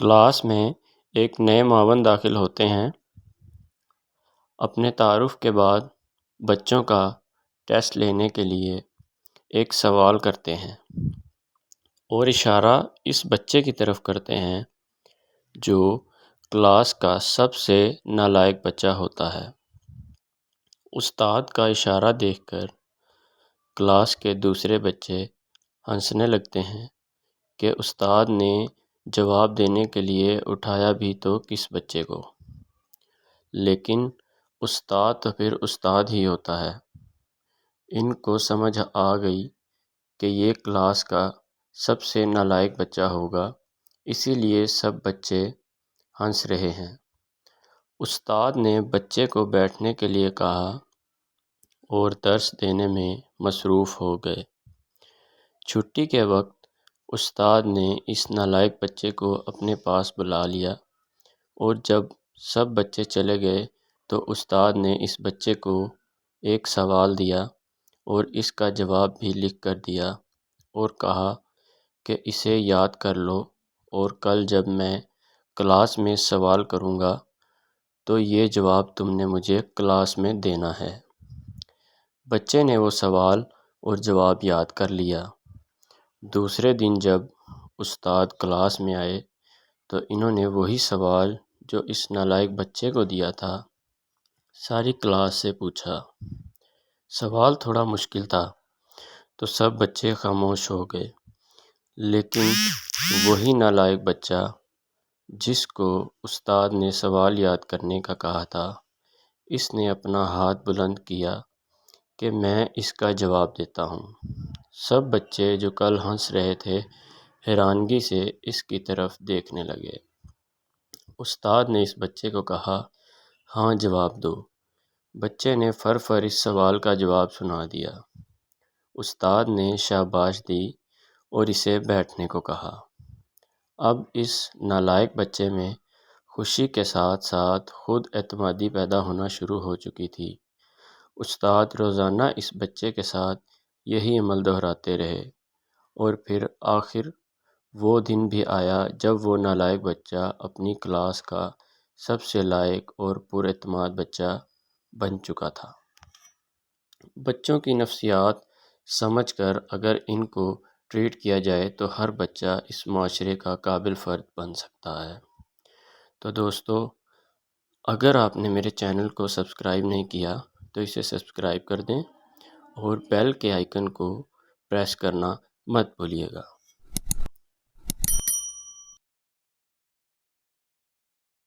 Class میں ایک نئے معاون داخل ہوتے ہیں۔ اپنے تعارف کے بعد بچوں کا ٹیسٹ لینے کے لیے ایک سوال کرتے ہیں اور اشارہ اس بچے کی طرف کرتے ہیں جو کلاس کا سب سے نالائق بچہ ہوتا ہے۔ استاد کا اشارہ دیکھ کر کلاس کے دوسرے بچے ہنسنے لگتے ہیں کہ استاد نے جواب دینے کے لیے اٹھایا بھی تو کس بچے کو، لیکن استاد تو پھر استاد ہی ہوتا ہے۔ ان کو سمجھ آ گئی کہ یہ کلاس کا سب سے نالائق بچہ ہوگا، اسی لیے سب بچے ہنس رہے ہیں۔ استاد نے بچے کو بیٹھنے کے لیے کہا اور درس دینے میں مصروف ہو گئے۔ چھٹی کے وقت استاد نے اس نالائق بچے کو اپنے پاس بلا لیا اور جب سب بچے چلے گئے تو استاد نے اس بچے کو ایک سوال دیا اور اس کا جواب بھی لکھ کر دیا اور کہا کہ اسے یاد کر لو اور کل جب میں کلاس میں سوال کروں گا تو یہ جواب تم نے مجھے کلاس میں دینا ہے۔ بچے نے وہ سوال اور جواب یاد کر لیا۔ دوسرے دن جب استاد کلاس میں آئے تو انہوں نے وہی سوال جو اس نالائق بچے کو دیا تھا ساری کلاس سے پوچھا۔ سوال تھوڑا مشکل تھا تو سب بچے خاموش ہو گئے، لیکن وہی نالائق بچہ جس کو استاد نے سوال یاد کرنے کا کہا تھا، اس نے اپنا ہاتھ بلند کیا کہ میں اس کا جواب دیتا ہوں۔ سب بچے جو کل ہنس رہے تھے حیرانگی سے اس کی طرف دیکھنے لگے۔ استاد نے اس بچے کو کہا، ہاں جواب دو۔ بچے نے فر اس سوال کا جواب سنا دیا۔ استاد نے شاباش دی اور اسے بیٹھنے کو کہا۔ اب اس نالائق بچے میں خوشی کے ساتھ ساتھ خود اعتمادی پیدا ہونا شروع ہو چکی تھی۔ استاد روزانہ اس بچے کے ساتھ یہی عمل دہراتے رہے اور پھر آخر وہ دن بھی آیا جب وہ نالائق بچہ اپنی کلاس کا سب سے لائق اور پر اعتماد بچہ بن چکا تھا۔ بچوں کی نفسیات سمجھ کر اگر ان کو ٹریٹ کیا جائے تو ہر بچہ اس معاشرے کا قابل فرد بن سکتا ہے۔ تو دوستو، اگر آپ نے میرے چینل کو سبسکرائب نہیں کیا تو اسے سبسکرائب کر دیں اور بیل کے آئیکن کو پریس کرنا مت بھولیے گا۔